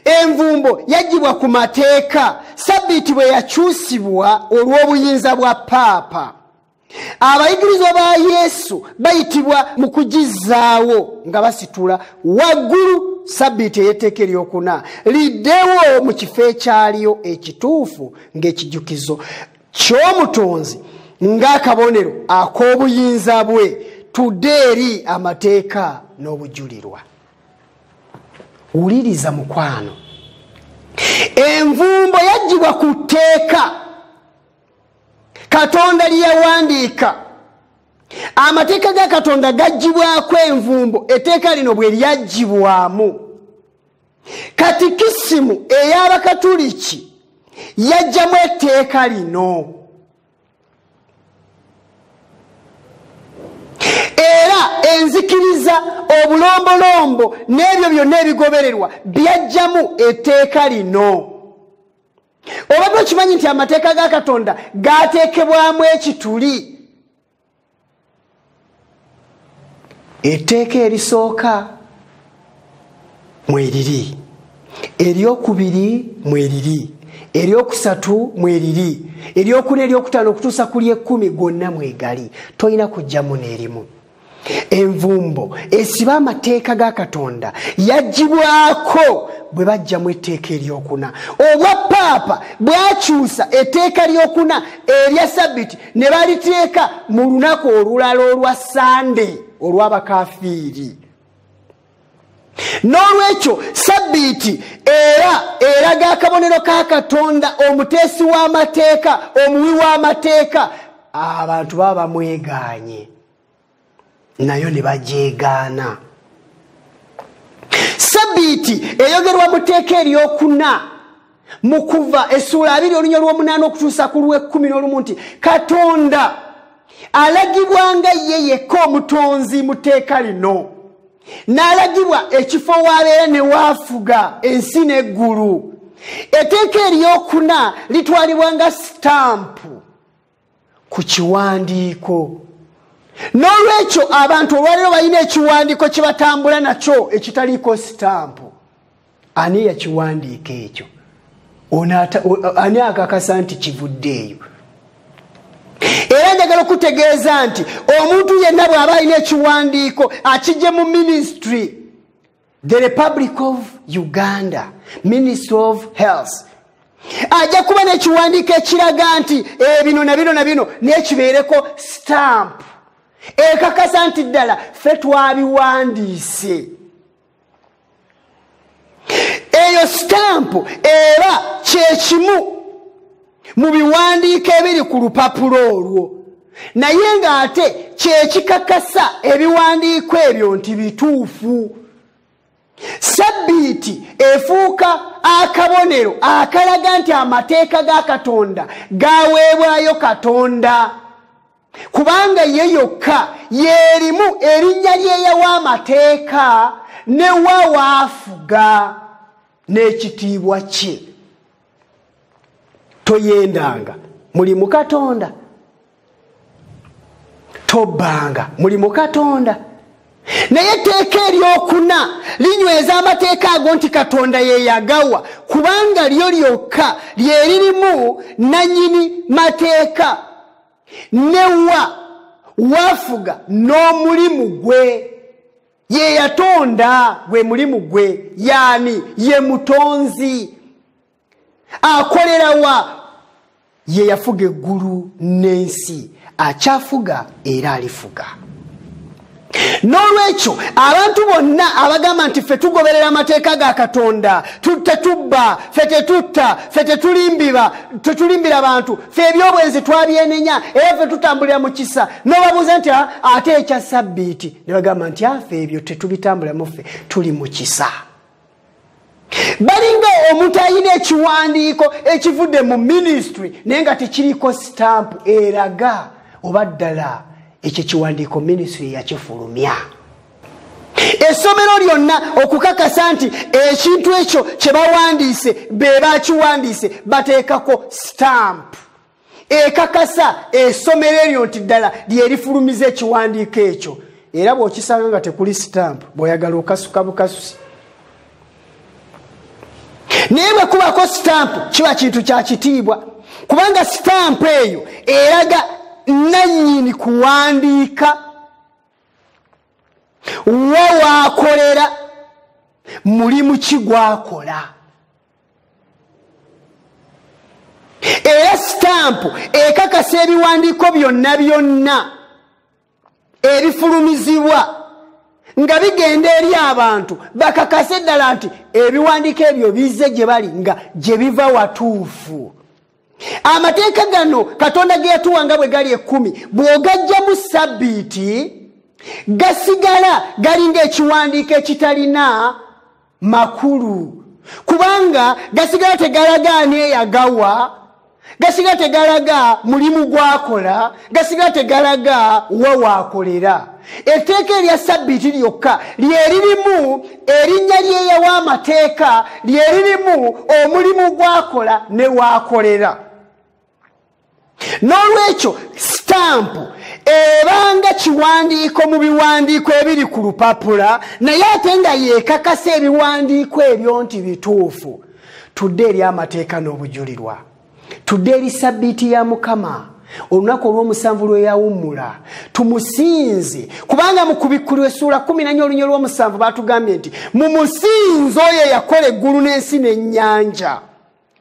Envumbo yaggyibwa ku mateeka Sabbiiti bwe yakyusibwa olw'obuyinza bwa Paapa. Abayigirizwa ba Yesu bayitibwa mu kugizaawo nga basitula waggulu Sabbiiti ey'etteeka eryokuna liddewo mu kifo ekyaliyo ekituufu ng'ekijjukizo ky'omutonzi ng'akabonero ak'obuyinza bwe tudde eri amateeka n'obujulirwa. Wuliriza mukwano. Envumbo yaggyibwa ku tteeka Katonda lye yawandiika. Amateeka ga Katonda gaggyibwako envumbo etteeka lino bwe lyaggyibwamu. Katikisimu ey'Abakatuliki yajjamu etteeka lino. Era enzikiriza, obulombolombo n'ebyo byonna ebigobererwa byajjamu etteeka lino. Obadde okimanyi nti amateeka ga Katonda gateekebwamu ekituli. Etteeka erisooka mweriri, eryokubiri mweriri, eryokusatu mweriri, eryokuna, eryokutaano okutuusa ku ly'ekkumi gonna mwegali. Toyina kujjamu n'erimu. Envumbo esiba amateeka ga Katonda yaggyibwako bwe bajjamu etteeka eryokuna. Obwa Paapa bwakyusa etteeka lyokuna erya Sabbiiti ne baliteeka mu lunaku olulala olwa Sande olw'Abakafiiri. N'olwekyo Sabbiiti eraga akabonero ka Katonda, omuteesi w'amateeka, omuwi w'amateeka. Abantu baba bamwegaanye nayo ne bajeegaana. Sabbiiti eyogerwa mu tteeka eryokuna mu Kuva essula 2 olunya lw'omunaana okutuusa ku lw'ekkumi nti Katonda alagibwa nga ye yekka omutonzi mu tteeka lino, n'alagibwa ekifo w'abeera ne waafuga ensi n'eggulu. Etteeka eryokuna litwalibwa nga sitampu ku kiwandiiko. N'olwekyo abantu olwaleero balina ekiwandiiko kye batambula nakyo ekitaliiko sitampu. Ani yakiwandiika ekyo? Ani akakasa nti kivuddeeyo? Era njagala okutegeeza nti omuntu yenna bw'aba alina ekiwandiiko akijje mu ministry, the Republic of Uganda, Ministry of Health, ajja kuba n'ekiwandiiko ekiraga nti bino na bino na bino n'ekibeereko stamp ekakasa nti ddala ffe twabiwandiise. Eyo stamp era kyekimu mu biwandiiko ebiri ku lupapula olwo, naye ng'ate kyekikakasa ebiwandiiko ebyo nti bituufu. Sabbiiti efuuka akabonero akalaga nti amateeka ga Katonda gaweebwayo Katonda. kubanga ye yokka yerimu erinnya lyeyawa amateeka ne waafuga n'ekitiibwa kye. Toyendanga, muli mu Katonda. Tobbanga, muli mu Katonda. Naye etteeka eryokuna linyweza amateeka ago nti Katonda ye yagawa, kubanga lyo lyokka lyeririmu nannyini mateeka newa waafuga n'omulimu gwe. Ye yatonda gwe mulimu gwe, yaani ye mutonzi. Akolerawa ye yafuga eggulu n'ensi, akyafuga era alifuga. N'olwekyo abantu bonna abagamba nti ffe tugoberera amateeka ga Katonda, tetubba, ffe tetutta, ffe tetulimbira bantu, ffe ebyobwenzi twabyenenya, era ffe tutambulira mu kisa, n'obabuuza nti ate ekya Ssabbiiti ne bagamba nti ffe ebyo tetubitambuliramu, ffe tuli mu kisa. Balinga omuntu ayina ekiwandiiko ekivudde mu ministry naye nga tekiriko stamp eraga oba ddala ekyo kiwandiiko ministry yakifulumya. Essomero lyonna okukakasa nti ekintu ekyo kye bawandiise be bakiwandiise bateekako stamp ekakasa essomero eryo nti ddala lyerifulumiza ekiwandiiko ekyo. Era bw'okisanga nga tekuli stamp bw'oyagala okasuka bukasusi. Naye bwe kubako stamp kiba kintu kya kitiibwa, kubanga stamp eyo eraga nannyini kuwandiika wa waakolera mulimu ki gwakola. Era stamp ekakasa ebiwandiiko byonna byonna ebifulumizibwa nga bigenda eri abantu bakakase ddala nti ebiwandiiko ebyo bizze gye bali nga gye biva watuufu. Amateeka gano Katonda ge yatuwa nga bwe gali 10 bw'ogajja mu Ssabbiiti gasigala galinga ekiwandiiko ekitalina makulu, kubanga gasigala tegalaga ani eyagawa, gasigala tegalaga mulimu gwakola, gasigala tegalaga wa waakolera. Etteeka erya Ssabbiiti lyokka lyeririmu erinnya lyeyawa amateeka, lyeririmu omulimu gwakola ne waakolera. N'olwekyo stamp ebanga kiwandiiko mu biwandiiko ebiri ku lupapula, naye ate nga yeekakasa ebiwandiiko ebyo nti bituufu. Tudde eri amateeka n'obujulirwa, tudde eri Ssabbiiti ya Mukama, olunaku olw'omusanvu lwe yawummula, tumusinze, kubanga mu Kubikkulirwa Essuula 14 olunya olw'omusanvu batugambye nti mumusinze oyo yakola eggulu n'ensi n'ennyanja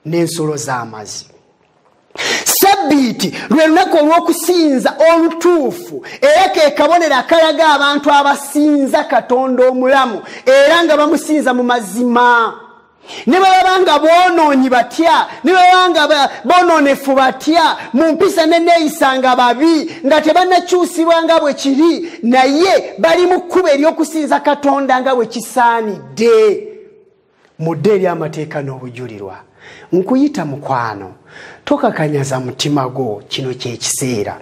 n'ensolo z'amazzi. Ssabbiiti lwe lunaku olw'okusinza olutuufu, era ke kabonero akalaga abantu abasinza Katonda omulamu era nga bamusinza mu mazima. Ne babanga boonoonyi batya, ne babanga boonoonefu batya, mu mpisa n'enneeyisanga babi nga tebannakyusibwa nga bwe kiri, naye bali mu kkubo ery'okusinza Katonda nga bwe kisaanidde. Mudde eri amateeka n'obujulirwa. Nkuyita mukwano, tokakanyaza mutima gwo, kino ky'ekiseera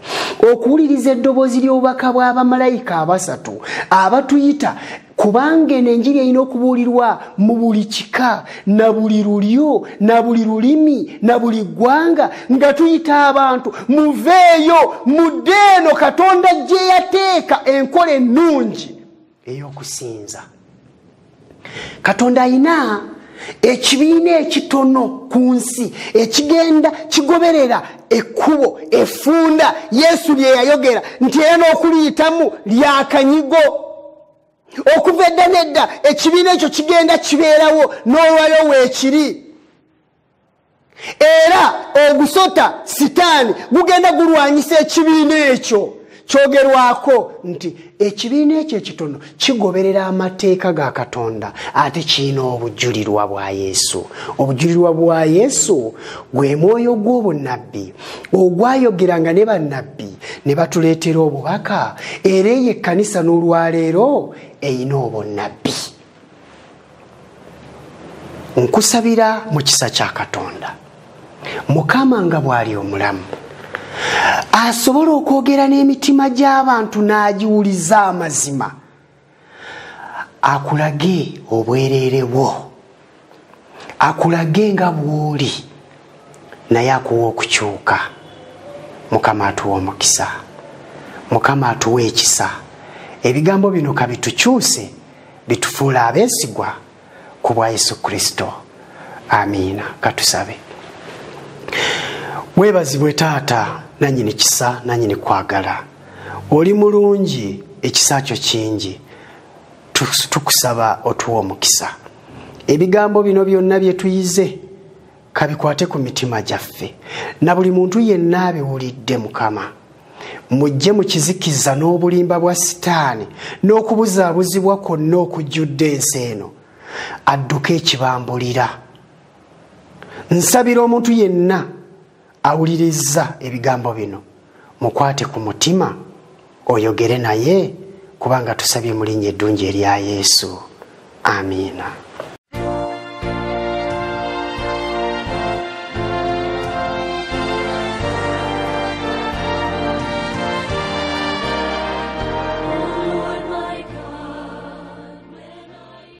okuwuliriza eddoboozi ly'obubaka bw'abamalayika abasatu abatuyita, kubanga enjiri erina okubuulirwa mu buli kika na buli lulyo na buli lulimi na buli ggwanga, nga tuyita abantu muveeyo mudde eno Katonda gye yateeka enkola ennungi ey'okusinza. Katonda ayina ekibiina ekitono ku nsi ekigenda kigoberera ekkubo effunda Yesu lye yayogera nti era n'okuliyitamu lyakanyigo. Okuva edda n'edda ekibiina ekyo kigenda kibeerawo n'olwayo weekiri, era ogusota Sitaani gugenda gulwanyisa ekibiina ekyo. Kyogerwako nti ekibiina ekyo ekitono kigoberera amateeka ga Katonda ate kiina obujulirwa bwa Yesu. Obujulirwa bwa Yesu gwe mwoyo gw'obunnabbi ogwayogeranga ne bannabbi ne batuleetera obubaka, era eyo ekkanisa n'olwaleero eyina obunnabbi. Nkusabira mu kisa kya Katonda, Mukama nga bw'ali omulamu, asobola okwogera n'emitima gy'abantu n'agiwuliza amazima, akulage obwereere bwo, akulage nga bw'oli, naye akuwa okukyuka. Mukama atuwa omukisa, Mukama atuwa ekisa. Ebigambo bino kabitukyuse bitufuula abeesigwa ku bwa Yesu Kristo. Amiina. Katusabe. Weebazibwe Taata nannyini kisa, nannyini kwagala. Oli mulungi, ekisa kyo kingi. Tukusaba otuwa omukisa. Ebigambo bino byonna bye tuyize kabikwate ku mitima gyaffe, na buli muntu yenna abiwulidde Mukama. Mujje mu kizikiza n'obulimba bwa Sitaani n'okubuzaabuzibwa kwonna okujjudde ensi eno, adduke ekibambulira. Nsabira omuntu yenna awulirizza ebigambo bino, mukwate ku mutima oyogere naye, kubanga tusabye mu linnya eddungi erya Yesu. Amiina.